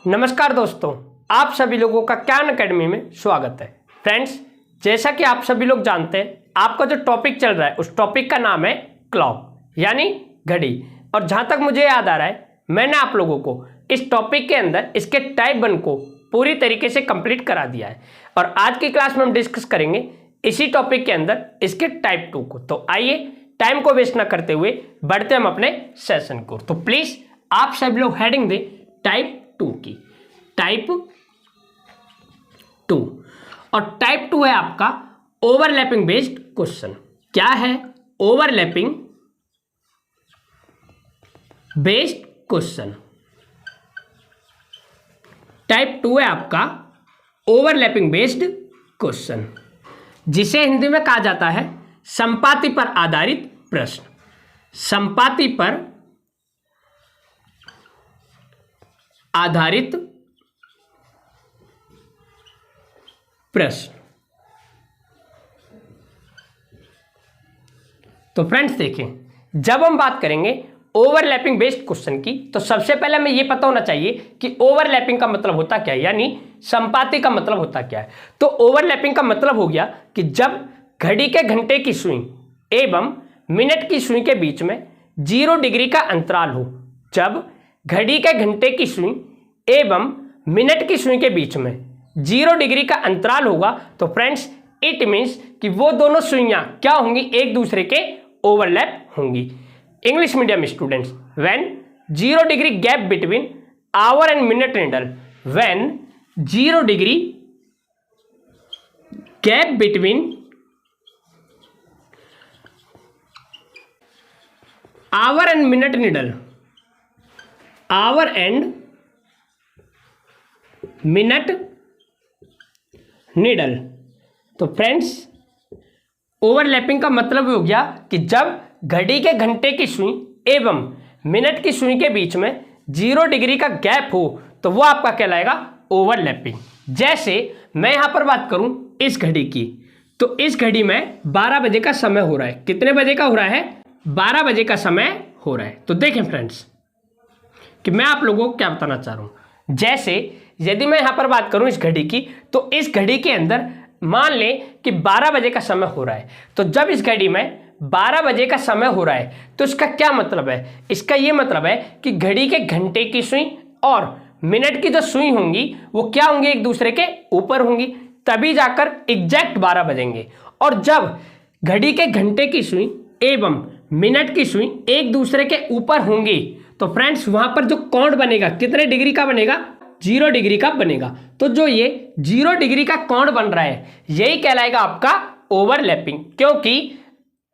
नमस्कार दोस्तों, आप सभी लोगों का ज्ञान अकेडमी में स्वागत है। फ्रेंड्स, जैसा कि आप सभी लोग जानते हैं, आपका जो टॉपिक चल रहा है उस टॉपिक का नाम है क्लॉक यानी घड़ी। और जहां तक मुझे याद आ रहा है, मैंने आप लोगों को इस टॉपिक के अंदर इसके टाइप 1 को पूरी तरीके से कंप्लीट करा दिया है और आज की क्लास में हम डिस्कस करेंगे इसी टॉपिक के अंदर इसके टाइप 2 को। तो आइए टाइम को वेस्ट न करते हुए बढ़ते हम अपने सेशन को। तो प्लीज आप सभी लोग हेडिंग दे टाइप 2 की, टाइप 2। और टाइप 2 है आपका ओवरलैपिंग बेस्ड क्वेश्चन। क्या है? Overlapping based question. टाइप 2 है आपका ओवरलैपिंग बेस्ड क्वेश्चन, जिसे हिंदी में कहा जाता है संपाति पर आधारित प्रश्न। संपाति पर आधारित प्रश्न। तो फ्रेंड्स देखें, जब हम बात करेंगे ओवरलैपिंग बेस्ड क्वेश्चन की, तो सबसे पहले हमें यह पता होना चाहिए कि ओवरलैपिंग का मतलब होता क्या है, यानी संपाति का मतलब होता क्या है। तो ओवरलैपिंग का मतलब हो गया कि जब घड़ी के घंटे की सुई एवं मिनट की सुई के बीच में 0 डिग्री का अंतराल हो। जब घड़ी के घंटे की सुई एवं मिनट की सुई के बीच में 0 डिग्री का अंतराल होगा, तो फ्रेंड्स इट मीन्स कि वो दोनों सुइयां क्या होंगी, एक दूसरे के ओवरलैप होंगी। English medium students, when 0 degree gap between our and minute needle, when 0 degree gap between our and minute needle, our and minute needle. तो फ्रेंड्स ओवरलैपिंग का मतलब हो गया कि जब घड़ी के घंटे की सुई एवं मिनट की सुई के बीच में 0 डिग्री का गैप हो, तो वो आपका कहलाएगा ओवरलैपिंग। जैसे मैं यहां पर बात करूं इस घड़ी की, तो इस घड़ी में 12 बजे का समय हो रहा है। कितने बजे का हो रहा है? 12 बजे का समय हो रहा है। तो देखें फ्रेंड्स कि मैं आप लोगों को क्या बताना चाह रहा हूं। जैसे यदि मैं यहां पर बात करूं इस घड़ी की, तो इस घड़ी के अंदर मान लें कि 12 बजे का समय हो रहा है। तो जब इस घड़ी में 12 बजे का समय हो रहा है, तो इसका क्या मतलब है? इसका यह मतलब है कि घड़ी के घंटे की सुई और मिनट की जो सुई होंगी वो क्या होंगी, एक दूसरे के ऊपर होंगी, तभी जाकर एग्जैक्ट 12 बजेंगे। और जब घड़ी के घंटे की सुई एवं मिनट की सुई एक दूसरे के ऊपर होंगी, तो फ्रेंड्स वहां पर जो कोण बनेगा कितने डिग्री का बनेगा? 0 डिग्री का बनेगा। तो जो ये 0 डिग्री का कोण बन रहा है, यही कहलाएगा आपका ओवरलैपिंग। क्योंकि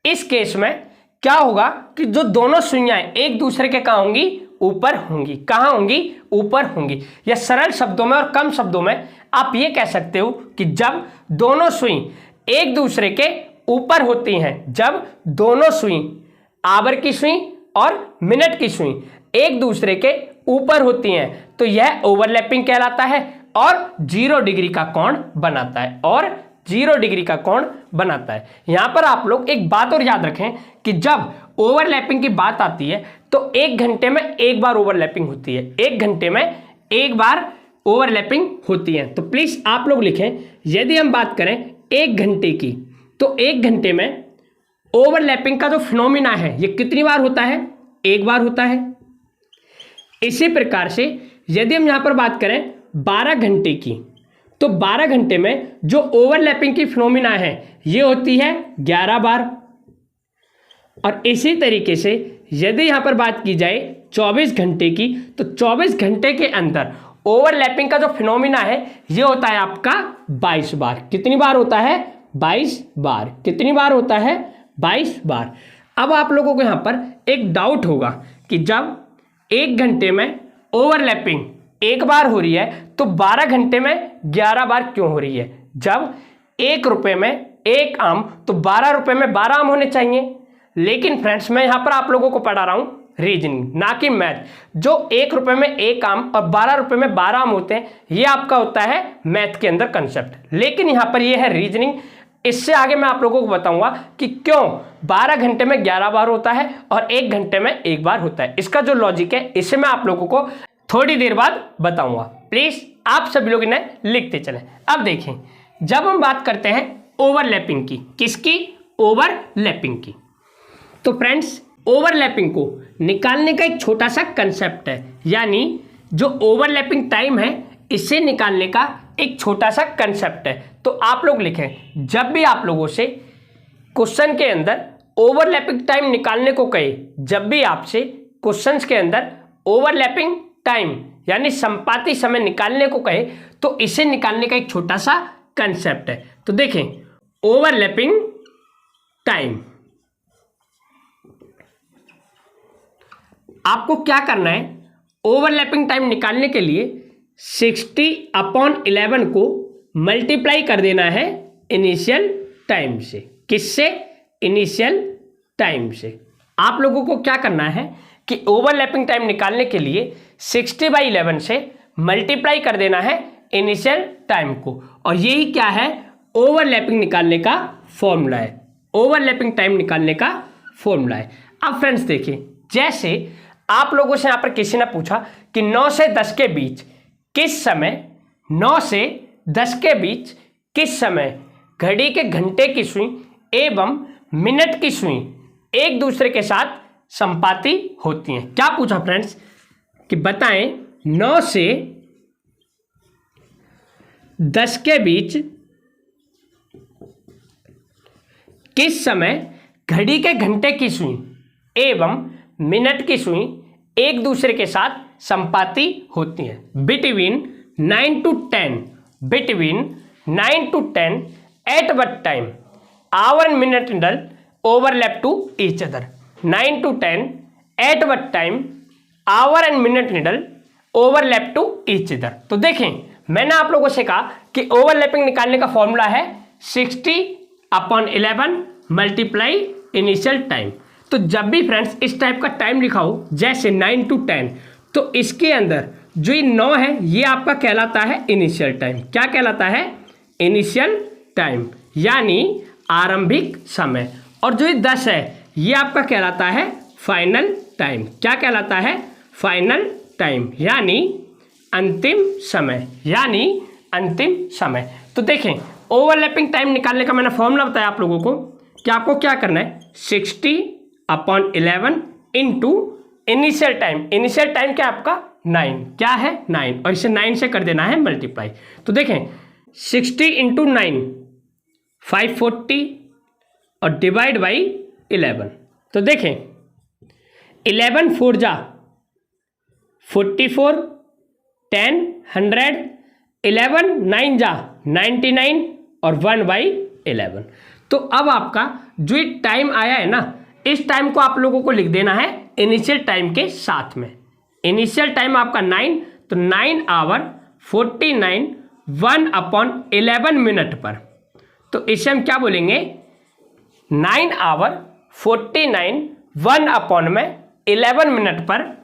इस केस में क्या होगा कि जो दोनों सुइयां एक दूसरे के कहां होंगी? ऊपर होंगी। कहां होंगी? ऊपर होंगी। या सरल शब्दों में और कम शब्दों में आप ये कह सकते हो कि जब दोनों सुई एक दूसरे के ऊपर होती हैं, जब दोनों सुई आवर की सुई और मिनट की सुई एक दूसरे के ऊपर होती हैं, तो यह ओवरलैपिंग कहलाता है और 0 डिग्री का कोण बनाता है, और 0 डिग्री का कोण बनाता है। यहां पर आप लोग एक बात और याद रखें कि जब ओवरलैपिंग की बात आती है तो 1 घंटे में एक बार ओवरलैपिंग होती है। 1 घंटे में एक बार ओवरलैपिंग होती है। तो प्लीज आप लोग लिखें, यदि हम बात करें 1 घंटे की, तो 1 घंटे में ओवरलैपिंग का जो फिनोमिना है ये कितनी बार होता है? एक बार होता है। इसी प्रकार से यदि हम यहां पर बात करें 12 घंटे की, तो 12 घंटे में जो ओवरलैपिंग की फिनोमिना है ये होती है 11 बार। और इसी तरीके से यदि यहां पर बात की जाए 24 घंटे की, तो 24 घंटे के अंदर ओवरलैपिंग का जो फिनोमिना है ये होता है आपका 22 बार। कितनी बार होता है? 22 बार। कितनी बार होता है? 22 बार। अब आप लोगों को यहां पर एक डाउट होगा कि जब 1 घंटे में ओवरलैपिंग एक बार हो रही है, तो 12 घंटे में 11 बार क्यों हो रही है? जब 1 रुपए में 1 आम, तो 12 रुपए में 12 आम होने चाहिए। लेकिन फ्रेंड्स मैं यहां पर आप लोगों को पढ़ा रहा हूं रीजनिंग, ना कि मैथ। जो 1 रुपए में 1 आम और 12 रुपए में 12 आम होते हैं, ये आपका होता है मैथ के अंदर कंसेप्ट। लेकिन यहां पर ये है रीजनिंग। इससे आगे मैं आप लोगों को बताऊंगा कि क्यों 12 घंटे में 11 बार होता है और 1 घंटे में 1 बार होता है। इसका जो लॉजिक है इसे मैं आप लोगों को थोड़ी देर बाद बताऊंगा। प्लीज आप सभी लोग इन्हें लिखते चलें। अब देखें, जब हम बात करते हैं ओवरलैपिंग की, किसकी? ओवरलैपिंग की। तो फ्रेंड्स, ओवरलैपिंग को निकालने का एक छोटा सा कंसेप्ट है, यानी जो ओवरलैपिंग टाइम है इसे निकालने का एक छोटा सा कंसेप्ट है। तो आप लोग लिखें, जब भी आप लोगों से क्वेश्चन के अंदर ओवरलैपिंग टाइम निकालने को कहे, जब भी आपसे क्वेश्चंस के अंदर ओवरलैपिंग टाइम यानी संपाती समय निकालने को कहे, तो इसे निकालने का एक छोटा सा कंसेप्ट है। तो देखें, ओवरलैपिंग टाइम, आपको क्या करना है? ओवरलैपिंग टाइम निकालने के लिए 60/11 को मल्टीप्लाई कर देना है इनिशियल टाइम से। किससे? इनिशियल टाइम से। आप लोगों को क्या करना है कि ओवरलैपिंग टाइम निकालने के लिए 60/11 से मल्टीप्लाई कर देना है इनिशियल टाइम को, और यही क्या है? ओवरलैपिंग निकालने का फॉर्मूला है। ओवरलैपिंग टाइम निकालने का फॉर्मूला है। अब फ्रेंड्स देखिए, जैसे आप लोगों से यहां पर किसी ने पूछा कि 9 से 10 के बीच किस समय, 9 से 10 के बीच किस समय घड़ी के घंटे की सुई एवं मिनट की सुई एक दूसरे के साथ संपाती होती हैं। क्या पूछा फ्रेंड्स? कि बताएं 9 से 10 के बीच किस समय घड़ी के घंटे की सुई एवं मिनट की सुई एक दूसरे के साथ संपाती होती हैं। Between 9 to 10, between 9 to 10 at what time hour and minute needle overlap to each other. 9 to 10 at what time hour and minute needle overlap to each other. तो देखें, मैंने आप लोगों से कहा कि ओवरलैपिंग निकालने का फॉर्मूला है 60/11 मल्टीप्लाई इनिशियल टाइम। तो जब भी फ्रेंड्स इस टाइप का टाइम लिखा हो, जैसे 9 to 10, तो इसके अंदर जो ये 9 है ये आपका कहलाता है इनिशियल टाइम। क्या कहलाता है? इनिशियल टाइम, यानी आरंभिक समय। और जो ये 10 है ये आपका कहलाता है फाइनल टाइम। क्या कहलाता है? फाइनल टाइम, यानी अंतिम समय, यानी अंतिम समय। तो देखें, ओवरलैपिंग टाइम निकालने का मैंने फॉर्मूला बताया आप लोगों को कि आपको क्या करना है? 60/11 into initial time. Initial time क्या आपका? 9। क्या है? 9, और इसे 9 से कर देना है मल्टीप्लाई। तो देखें, 60 इंटू 9 540 और डिवाइड बाई 11। तो देखें, 11 4 जा 44, 10 100, 11 9 जा 99 और 1/11। तो अब आपका जो ये टाइम आया है ना, इस टाइम को आप लोगों को लिख देना है इनिशियल टाइम के साथ में। इनिशियल टाइम आपका 9, तो 9 आवर 49 1/11 मिनट पर। तो इसे हम क्या बोलेंगे? 9 आवर 49 1/11 मिनट पर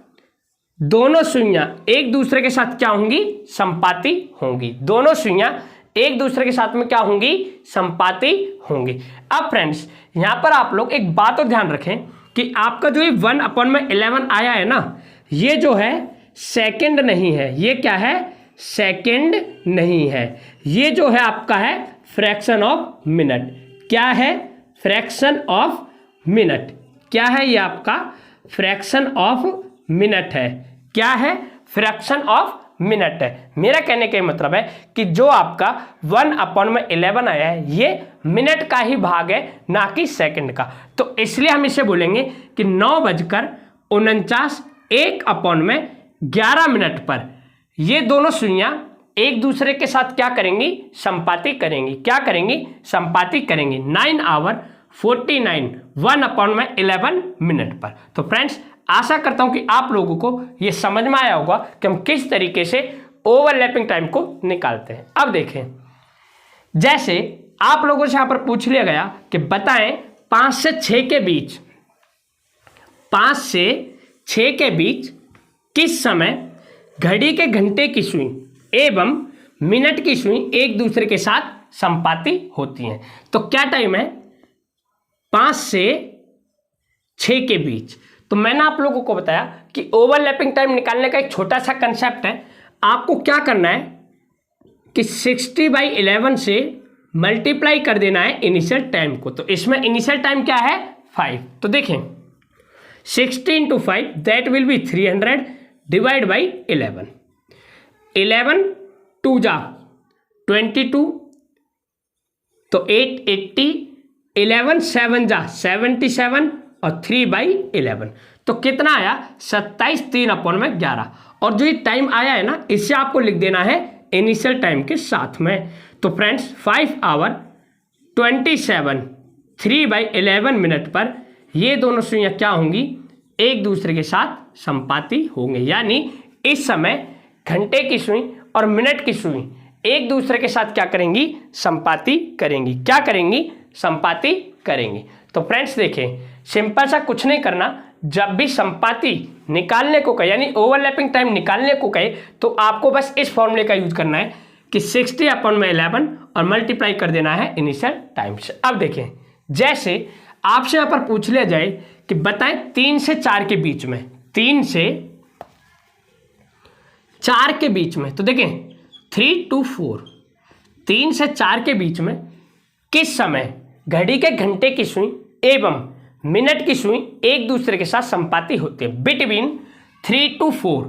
दोनों सुइयां एक दूसरे के साथ क्या होंगी? संपाती होंगी। दोनों सुइयां एक दूसरे के साथ में क्या होंगी? संपाती होंगी। अब फ्रेंड्स, यहां पर आप लोग एक बात और ध्यान रखें कि आपका जो ये 1/11 आया है ना, ये जो है सेकंड नहीं है। ये क्या है? सेकंड नहीं है। ये जो है आपका है फ्रैक्शन ऑफ मिनट। क्या है? Fraction of minute. क्या है? ये आपका फ्रैक्शन ऑफ मिनट है। क्या है? फ्रैक्शन ऑफ मिनट है। मेरा कहने का मतलब है कि जो आपका 1/11 आया है ये मिनट का ही भाग है, ना कि सेकंड का। तो इसलिए हम इसे बोलेंगे कि 9:49 1/11 मिनट पर ये दोनों सुइयां एक दूसरे के साथ क्या करेंगी? संपाती करेंगी। क्या करेंगी? संपाती करेंगी। 9 आवर 49 1/11 मिनट पर। तो फ्रेंड्स, आशा करता हूं कि आप लोगों को यह समझ में आया होगा कि हम किस तरीके से ओवरलैपिंग टाइम को निकालते हैं। अब देखें, जैसे आप लोगों से यहां पर पूछ लिया गया कि बताएं 5 से 6 के बीच, 5 से 6 के बीच किस समय घड़ी के घंटे की सुई एवं मिनट की सुई एक दूसरे के साथ संपाती होती हैं। तो क्या टाइम है? 5 से 6 के बीच। तो मैंने आप लोगों को बताया कि ओवरलैपिंग टाइम निकालने का एक छोटा सा कंसेप्ट है। आपको क्या करना है कि 60/11 से मल्टीप्लाई कर देना है इनिशियल टाइम को। तो इसमें इनिशियल टाइम क्या है 5। तो देखें 60 × 5 that will be 300 divide by 11। 11 2 जा 22 तो 880, 11 7 जा 77 और 3/11 तो कितना आया 27 3/11। और जो ये टाइम आया है ना इससे आपको लिख देना है इनिशियल टाइम के साथ में। तो फ्रेंड्स 5 आवर 27 3/11 मिनट पर ये दोनों सुइयां क्या होंगी एक दूसरे के साथ संपाती होंगे, यानी इस समय घंटे की सुई और मिनट की सुई एक दूसरे के साथ क्या करेंगी संपाती करेंगी। क्या करेंगी संपाती करेंगी। तो फ्रेंड्स देखें सिंपल सा कुछ नहीं करना, जब भी संपाती निकालने को कहे यानी ओवरलैपिंग टाइम निकालने को कहे तो आपको बस इस फॉर्मूले का यूज करना है कि 60/11 और मल्टीप्लाई कर देना है इनिशियल टाइम से। अब देखें जैसे आपसे यहाँ पर पूछ लिया जाए कि बताएं 3 से 4 के बीच में, 3 से 4 के बीच में, तो देखें 3 to 4 3 से 4 के बीच में किस समय घड़ी के घंटे की सुई एवं मिनट की सुई एक दूसरे के साथ संपाती होती है। Between 3 to 4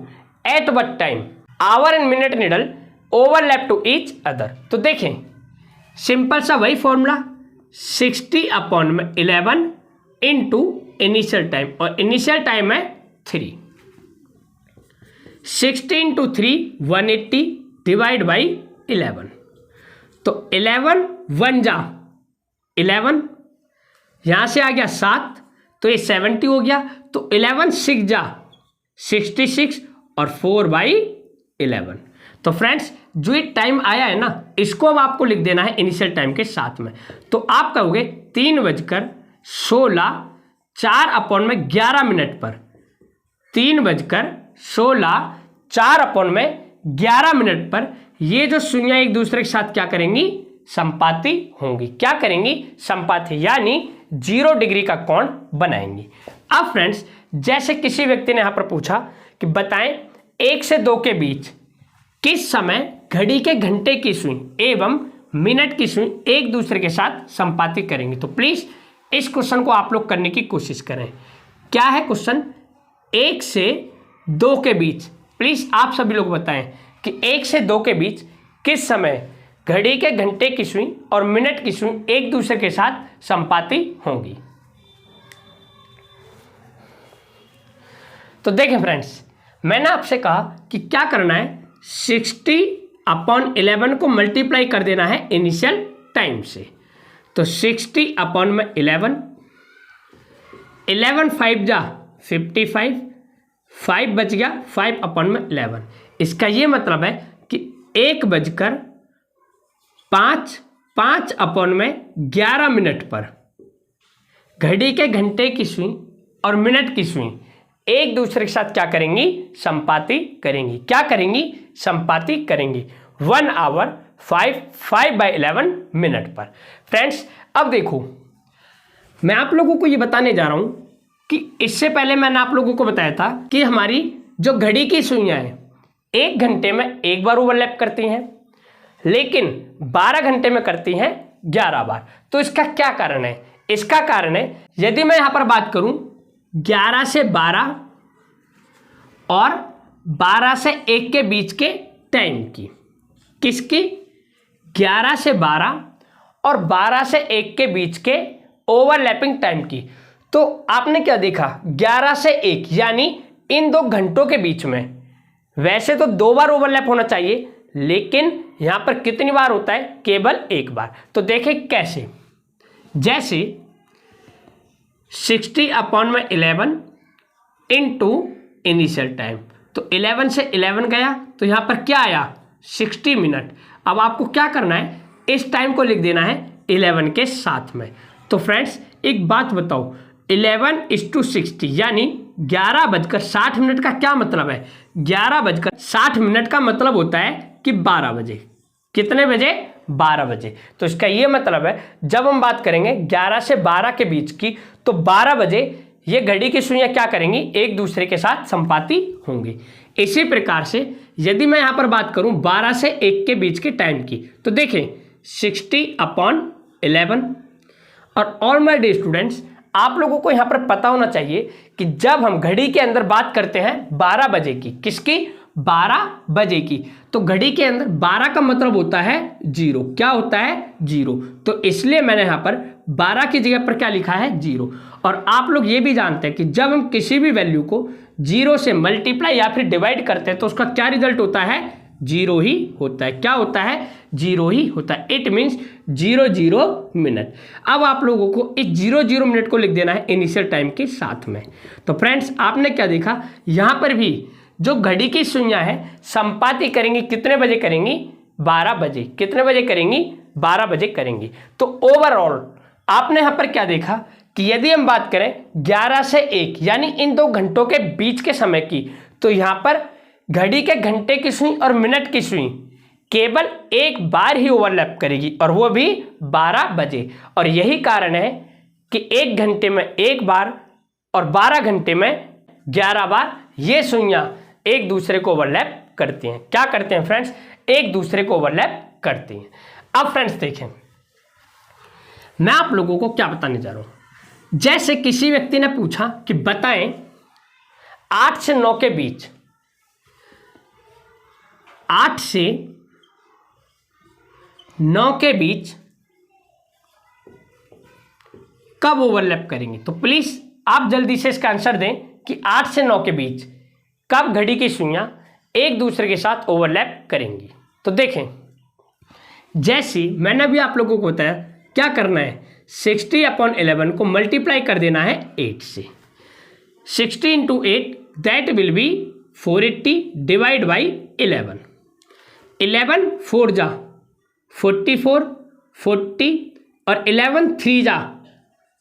at what time hour and minute needle overlap to each other. तो देखें सिंपल सा वही फॉर्मूला 60/11 इंटू इनिशियल टाइम और इनिशियल टाइम है 3। 60 × 3 180 डिवाइड बाई 11। तो 11 1 जा 11, यहां से आ गया 7 तो ये 70 हो गया। तो 11 6 जा 66 और 4/11। तो फ्रेंड्स जो ये टाइम आया है ना इसको अब आपको लिख देना है इनिशियल टाइम के साथ में। तो आप कहोगे 3:16 4/11 मिनट पर, 3:16 4/11 मिनट पर ये जो सुइयां एक दूसरे के साथ क्या करेंगी संपाती होंगी। क्या करेंगी संपाती, यानी 0 डिग्री का कोण बनाएंगी। अब फ्रेंड्स जैसे किसी व्यक्ति ने यहां पर पूछा कि बताएं 1 से 2 के बीच किस समय घड़ी के घंटे की सुई एवं मिनट की सुई एक दूसरे के साथ संपाती करेंगे। तो प्लीज इस क्वेश्चन को आप लोग करने की कोशिश करें। क्या है क्वेश्चन 1 से 2 के बीच, प्लीज आप सभी लोग बताएं कि 1 से 2 के बीच किस समय घड़ी के घंटे की सुई और मिनट की सुई एक दूसरे के साथ संपाती होंगी। तो देखें फ्रेंड्स मैंने आपसे कहा कि क्या करना है 60/11 को मल्टीप्लाई कर देना है इनिशियल टाइम से। तो 60/11 11 5 जा 55 5 बच गया 5/11। इसका ये मतलब है कि 1:05 मिनट पर घड़ी के घंटे की सुई और मिनट की सुई एक दूसरे के साथ क्या करेंगी संपाती करेंगी। क्या करेंगी संपाती करेंगी 1 आवर 5/11 मिनट पर। फ्रेंड्स अब देखो मैं आप लोगों को ये बताने जा रहा हूं कि इससे पहले मैंने आप लोगों को बताया था कि हमारी जो घड़ी की सुइयां हैं 1 घंटे में एक बार ओवरलैप करती हैं, लेकिन 12 घंटे में करती हैं 11 बार। तो इसका क्या कारण है? इसका कारण है यदि मैं यहां पर बात करूं 11 से 12 और 12 से 1 के बीच के टाइम की, किसकी 11 से 12 और 12 से 1 के बीच के ओवरलैपिंग टाइम की। तो आपने क्या देखा 11 से 1 यानी इन 2 घंटों के बीच में वैसे तो 2 बार ओवरलैप होना चाहिए, लेकिन यहां पर कितनी बार होता है केवल 1 बार। तो देखें कैसे, जैसे 60/11 इंटू इनिशियल टाइम। तो 11 से 11 गया तो यहां पर क्या आया 60 मिनट। अब आपको क्या करना है इस टाइम को लिख देना है 11 के साथ में। तो फ्रेंड्स एक बात बताओ 11:60 यानी 11:60 का क्या मतलब है 11:60 का मतलब होता है कि 12 बजे। कितने बजे 12 बजे। तो इसका ये मतलब है जब हम बात करेंगे 11 से 12 के बीच की तो 12 बजे ये घड़ी की सुइयां क्या करेंगी एक दूसरे के साथ संपाती होंगी। इसी प्रकार से यदि मैं यहाँ पर बात करूँ 12 से 1 के बीच के टाइम की, तो देखें 60/11। और ऑल माय डियर स्टूडेंट्स, आप लोगों को यहाँ पर पता होना चाहिए कि जब हम घड़ी के अंदर बात करते हैं 12 बजे की, किसकी? 12 बजे की, तो घड़ी के अंदर 12 का मतलब होता है 0। क्या होता है? 0। तो इसलिए मैंने यहाँ पर 12 की जगह पर क्या लिखा है? 0। और आप लोग ये भी जानते हैं कि जब हम किसी भी वैल्यू को 0 से मल्टीप्लाई या फिर डिवाइड करते हैं तो उसका क्या रिजल्ट होता है? 0 ही होता है। क्या होता है? 0 ही होता है। It means 00 minute. अब आप लोगों को इस 00 मिनट को लिख देना है इनिशियल टाइम के साथ में। तो फ्रेंड्स, आपने क्या देखा, यहाँ पर भी जो घड़ी की सुइयां है संपाति करेंगी कितने बजे करेंगी? 12 बजे। कितने बजे करेंगी? 12 बजे करेंगी। तो ओवरऑल आपने यहाँ पर क्या देखा कि यदि हम बात करें 11 से 1 यानी इन 2 घंटों के बीच के समय की, तो यहाँ पर घड़ी के घंटे की सुई और मिनट की सुई केवल एक बार ही ओवरलैप करेगी, और वो भी 12 बजे। और यही कारण है कि 1 घंटे में 1 बार और 12 घंटे में 11 बार ये सुइयां एक दूसरे को ओवरलैप करती हैं। क्या करते हैं फ्रेंड्स? एक दूसरे को ओवरलैप करती हैं। अब फ्रेंड्स देखें, मैं आप लोगों को क्या बताने जा रहा हूं। जैसे किसी व्यक्ति ने पूछा कि बताएं 8 से 9 के बीच, 8 से 9 के बीच कब ओवरलैप करेंगे। तो प्लीज आप जल्दी से इसका आंसर दें कि 8 से 9 के बीच कब घड़ी की सुइयां एक दूसरे के साथ ओवरलैप करेंगी। तो देखें, जैसे मैंने भी आप लोगों को बताया क्या करना है, 60/11 को मल्टीप्लाई कर देना है 8 से। 60 × 8 that will be 480 divide by 11। 11 4 जा 44, 40 और 11 3 जा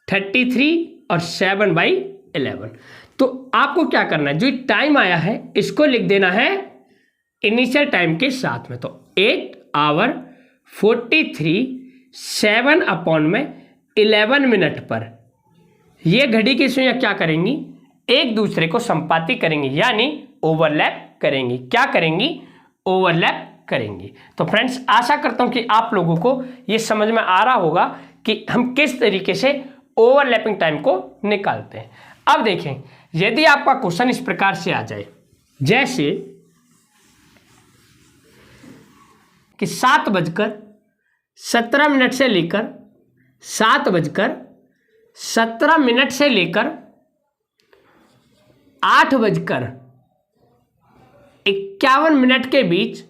33 और 7/11। तो आपको क्या करना है, जो टाइम आया है इसको लिख देना है इनिशियल टाइम के साथ में। तो 8 आवर 43 7/11 मिनट पर ये घड़ी की सुइयां क्या करेंगी? एक दूसरे को संपाति करेंगी, यानी ओवरलैप करेंगी। क्या करेंगी? ओवरलैप करेंगी। तो फ्रेंड्स, आशा करता हूं कि आप लोगों को ये समझ में आ रहा होगा कि हम किस तरीके से ओवरलैपिंग टाइम को निकालते हैं। अब देखें, यदि आपका क्वेश्चन इस प्रकार से आ जाए, जैसे कि 7:17 से लेकर 7:17 से लेकर 8:51 के बीच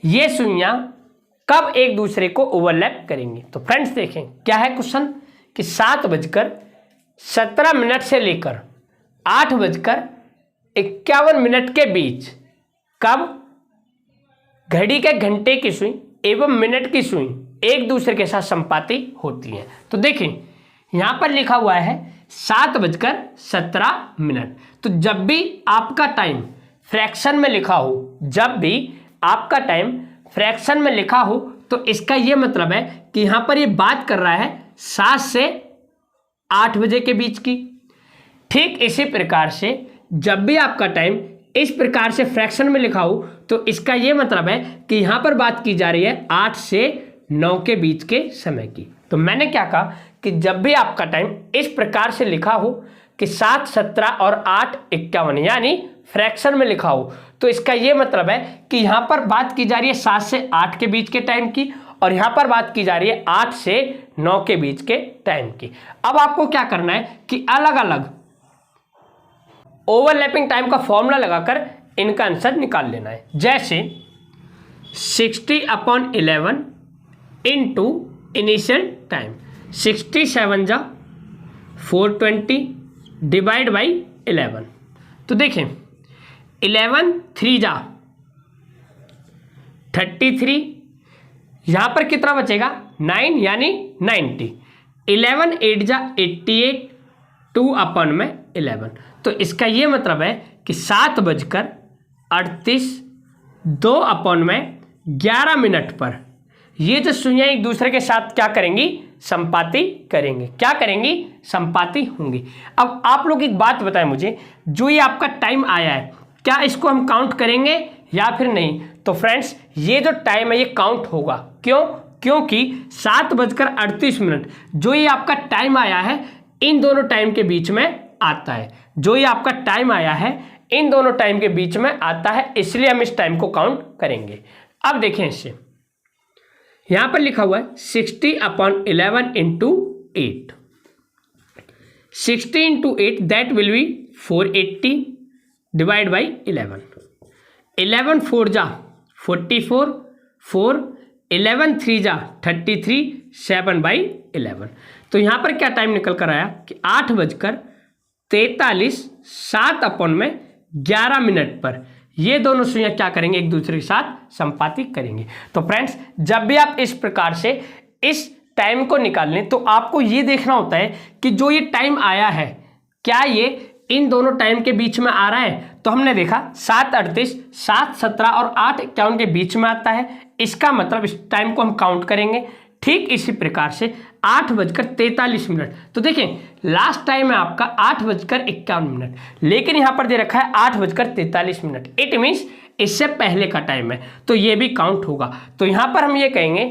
ये सुइयां कब एक दूसरे को ओवरलैप करेंगी। तो फ्रेंड्स देखें, क्या है क्वेश्चन कि 7:17 से लेकर 8:51 के बीच कब घड़ी के घंटे की सुई एवं मिनट की सुई एक दूसरे के साथ संपाति होती हैं। तो देखें, यहां पर लिखा हुआ है 7:17। तो जब भी आपका टाइम फ्रैक्शन में लिखा हो, जब भी आपका टाइम फ्रैक्शन में लिखा हो, तो इसका यह मतलब है कि यहां पर ये बात कर रहा है 7 से 8 बजे के बीच की। ठीक इसी प्रकार से जब भी आपका टाइम इस प्रकार से फ्रैक्शन में लिखा हो, तो इसका यह मतलब है कि यहां पर बात की जा रही है 8 से 9 के बीच के समय की। तो मैंने क्या कहा कि जब भी आपका टाइम इस प्रकार से लिखा हो कि 7, 17 और 8, 51 यानी फ्रैक्शन में लिखा हो, तो इसका यह मतलब है कि यहां पर बात की जा रही है 7 से 8 के बीच के टाइम की, और यहां पर बात की जा रही है 8 से 9 के बीच के टाइम की। अब आपको क्या करना है कि अलग अलग ओवरलैपिंग टाइम का फॉर्मूला लगाकर इनका आंसर निकाल लेना है। जैसे 60/11 इंटू इनिशियल टाइम, 67 जा 420 डिवाइड बाई 11। तो देखें, 11 3 जा 33, यहां पर कितना बचेगा 9 यानी 90। 11 8 जा 88, 2/11। तो इसका ये मतलब है कि 7:38 2/11 पर ये जो सुइयां एक दूसरे के साथ क्या करेंगी? संपाति करेंगे। क्या करेंगी? संपाति होंगी। अब आप लोग एक बात बताएं मुझे, जो ये आपका टाइम आया है क्या इसको हम काउंट करेंगे या फिर नहीं? तो फ्रेंड्स ये जो टाइम है ये काउंट होगा। क्यों? क्योंकि 7:38 जो ये आपका टाइम आया है इन दोनों टाइम के बीच में आता है, जो ये आपका टाइम आया है इन दोनों टाइम के बीच में आता है, इसलिए हम इस टाइम को काउंट करेंगे। अब देखें इसे, यहां पर लिखा हुआ है 60/11 × 8, 60 × 8 that will be 480 divide by 11, 11 4 जा 44, 4 11 3 जा 33, 7/11। तो यहाँ पर क्या टाइम निकल कर आया कि 8:43 7/11 पर ये दोनों सुइयां क्या करेंगे, एक दूसरे के साथ संपातिक करेंगे। तो फ्रेंड्स जब भी आप इस प्रकार से इस टाइम को निकाल लें तो आपको ये देखना होता है कि जो ये टाइम आया है क्या ये इन दोनों टाइम के बीच में आ रहा है। तो हमने देखा 7:38, 7:17 और 8:51 के बीच में आता है, इसका मतलब इस टाइम को हम काउंट करेंगे। ठीक इसी प्रकार से 8:43, तो देखें लास्ट टाइम है आपका 8:51, लेकिन यहां पर दे रखा है 8:43। इट मीन्स इससे पहले का टाइम है, तो ये भी काउंट होगा। तो यहां पर हम ये कहेंगे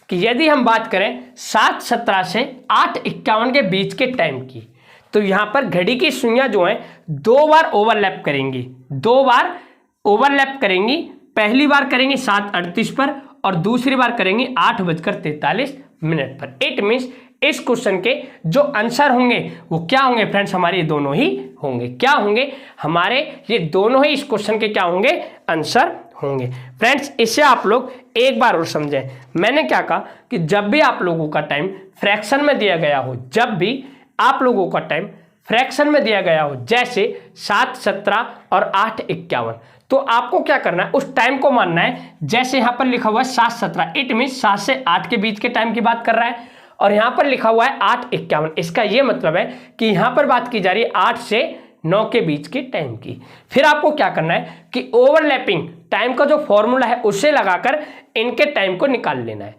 कि यदि हम बात करें 7:17 से 8:51 के बीच के टाइम की, तो यहां पर घड़ी की सुइयां जो हैं 2 बार ओवरलैप करेंगी, 2 बार ओवरलैप करेंगी। पहली बार करेंगे 7:38 पर और दूसरी बार करेंगे 8:43 पर। इट मीन्स इस क्वेश्चन के जो आंसर होंगे वो क्या होंगे फ्रेंड्स, हमारे ये दोनों ही होंगे। क्या होंगे? हमारे ये दोनों ही इस क्वेश्चन के क्या होंगे, आंसर होंगे। फ्रेंड्स इसे आप लोग एक बार और समझें। मैंने क्या कहा कि जब भी आप लोगों का टाइम फ्रैक्शन में दिया गया हो, जब भी आप लोगों का टाइम फ्रैक्शन में दिया गया हो, जैसे 7:17 और 8:51, तो आपको क्या करना है, उस टाइम को मानना है। जैसे यहां पर लिखा हुआ है 7:17, इट मीन्स 7 से 8 के बीच के टाइम की बात कर रहा है, और यहां पर लिखा हुआ है 8:51, इसका यह मतलब है कि यहां पर बात की जा रही है 8 से 9 के बीच के टाइम की। फिर आपको क्या करना है कि ओवरलैपिंग टाइम का जो फॉर्मूला है उसे लगाकर इनके टाइम को निकाल लेना है।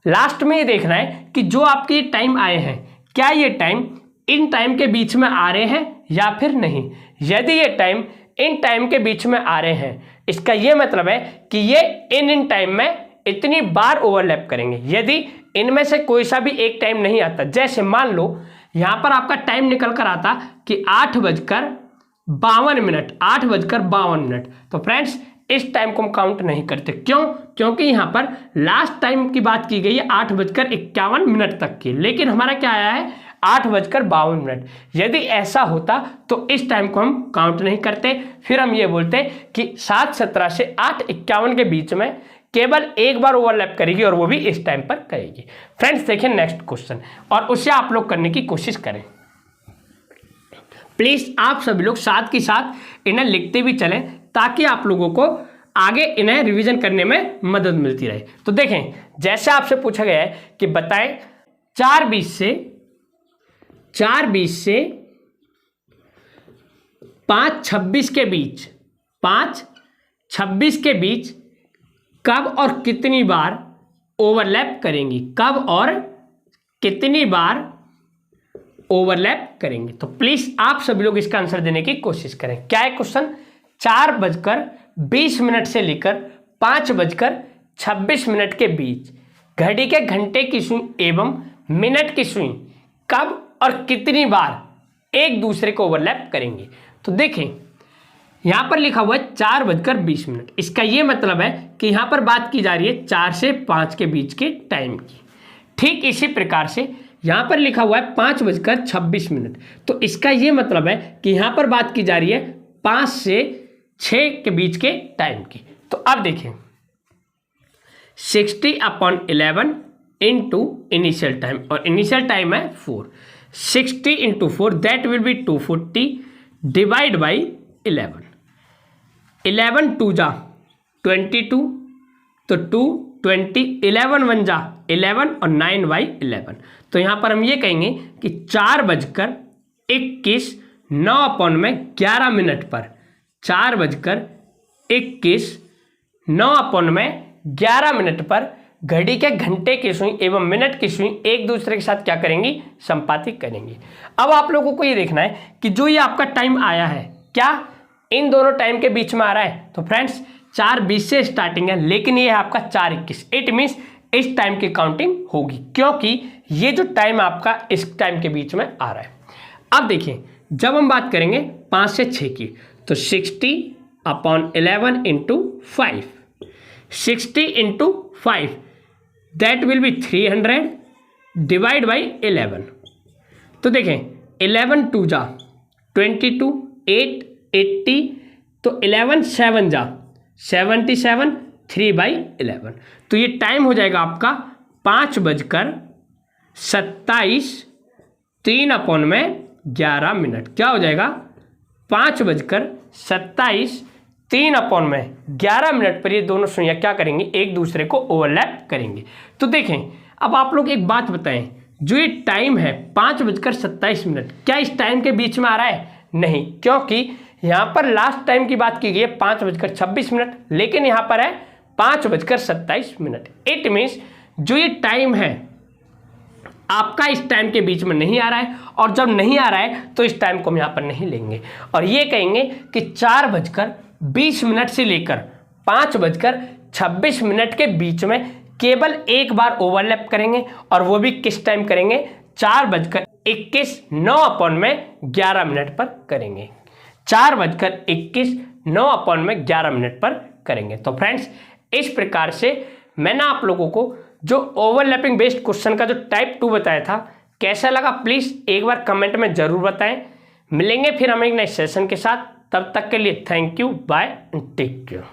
लास्ट में ये देखना है कि जो आपके टाइम आए हैं क्या ये टाइम इन टाइम के बीच में आ रहे हैं या फिर नहीं। यदि ये टाइम इन टाइम के बीच में आ रहे हैं, इसका यह मतलब है कि ये इन टाइम में इतनी बार ओवरलैप करेंगे। यदि इनमें से कोई सा भी एक टाइम नहीं आता, जैसे मान लो यहां पर आपका टाइम निकल कर आता कि 8:52, 8:52, तो फ्रेंड्स इस टाइम को हम काउंट नहीं करते। क्यों? क्योंकि यहां पर लास्ट टाइम की बात की गई है 8:51 तक की, लेकिन हमारा क्या आया है 8:52। यदि ऐसा होता तो इस टाइम को हम काउंट नहीं करते, फिर हम ये बोलते कि 7:17 से 8:51 के बीच में केवल एक बार ओवरलैप करेगी और वो भी इस टाइम पर करेगी। फ्रेंड्स देखिए नेक्स्ट क्वेश्चन, और उसे आप लोग करने की कोशिश करें। प्लीज आप सभी लोग साथ के साथ इन्हें लिखते भी चलें ताकि आप लोगों को आगे इन्हें रिवीजन करने में मदद मिलती रहे। तो देखें जैसे आपसे पूछा गया है कि बताएं 4:20 से 5:26 के बीच, 5:26 के बीच कब और कितनी बार ओवरलैप करेंगी, कब और कितनी बार ओवरलैप करेंगे। तो प्लीज आप सभी लोग इसका आंसर देने की कोशिश करें। क्या है क्वेश्चन? 4:20 से लेकर 5:26 के बीच घड़ी के घंटे की सुई एवं मिनट की सुई कब और कितनी बार एक दूसरे को ओवरलैप करेंगे। तो देखें यहां पर लिखा हुआ है 4:20, इसका यह मतलब है कि यहां पर बात की जा रही है 4 से 5 के बीच के टाइम की। ठीक इसी प्रकार से यहां पर लिखा हुआ है 5:26, तो इसका यह मतलब है कि यहां पर बात की जा रही है 5 से 6 के बीच के टाइम की। तो अब देखें 60/11 इंटू इनिशियल टाइम, और इनिशियल टाइम है 4, 60 × 4 that will be 240 divide by 11, 11 2 जा 22, तो 2 20, 11 1 जा 11 और 9/11। तो यहां पर हम ये कहेंगे कि 4:21 9/11 पर, 4:21 9/11 पर घड़ी के घंटे की सुई एवं मिनट की सुई एक दूसरे के साथ क्या करेंगी, संपातिक करेंगी। अब आप लोगों को ये देखना है कि जो ये आपका टाइम आया है क्या इन दोनों टाइम के बीच में आ रहा है। तो फ्रेंड्स 4:20 से स्टार्टिंग है, लेकिन ये है आपका 4:21। इट मीन्स इस टाइम की काउंटिंग होगी, क्योंकि ये जो टाइम आपका इस टाइम के बीच में आ रहा है। अब देखिए, जब हम बात करेंगे 5 से 6 की, तो 60/11 into 5, 60 into 5 that will be 300 divide by 11। तो देखें 11 2 जा 22, 8 80, तो 11 7 जा 77, 3/11। तो ये टाइम हो जाएगा आपका 5:27, 3/11। क्या हो जाएगा? 5:27, 3/11 पर ये दोनों सुइयां क्या करेंगे? एक दूसरे को ओवरलैप करेंगे। तो देखें, अब आप लोग एक बात बताएं, जो ये टाइम है 5:27, क्या इस टाइम के बीच में आ रहा है? नहीं, क्योंकि यहाँ पर लास्ट टाइम की बात की गई है 5:26, लेकिन यहाँ पर है 5:27। इट मीन्स जो ये टाइम है आपका इस टाइम के बीच में नहीं आ रहा है, और जब नहीं आ रहा है तो इस टाइम को हम यहाँ पर नहीं लेंगे और ये कहेंगे कि 4:20 से लेकर 5:26 के बीच में केवल एक बार ओवरलैप करेंगे, और वो भी किस टाइम करेंगे? 4:21 9/11 पर करेंगे। 4:21 9/11 पर करेंगे। तो फ्रेंड्स, इस प्रकार से मैंने आप लोगों को जो ओवरलैपिंग बेस्ड क्वेश्चन का जो टाइप 2 बताया था, कैसा लगा प्लीज़ एक बार कमेंट में ज़रूर बताएं। मिलेंगे फिर हम एक नए सेशन के साथ, तब तक के लिए thank you, bye, take care.